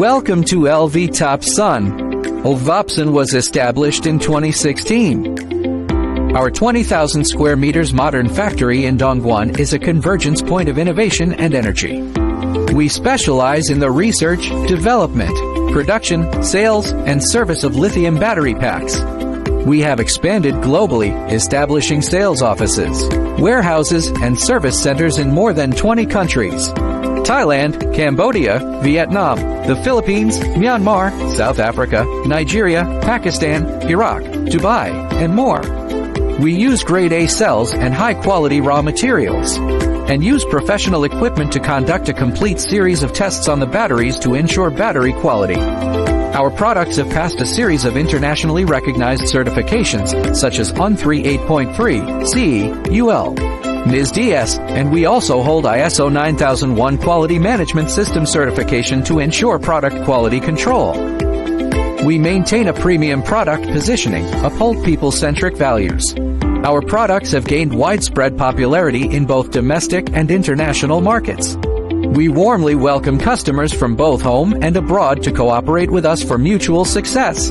Welcome to LV Top Sun. Ovopsun was established in 2016. Our 20,000 square meters modern factory in Dongguan is a convergence point of innovation and energy. We specialize in the research, development, production, sales, and service of lithium battery packs. We have expanded globally, establishing sales offices, warehouses, and service centers in more than 20 countries: Thailand, Cambodia, Vietnam, the Philippines, Myanmar, South Africa, Nigeria, Pakistan, Iraq, Dubai, and more. We use grade A cells and high-quality raw materials, and use professional equipment to conduct a complete series of tests on the batteries to ensure battery quality. Our products have passed a series of internationally recognized certifications, such as UN 38.3, CE, UL, NIS-DS, and we also hold ISO 9001 Quality Management System certification to ensure product quality control. We maintain a premium product positioning, uphold people-centric values. Our products have gained widespread popularity in both domestic and international markets. We warmly welcome customers from both home and abroad to cooperate with us for mutual success.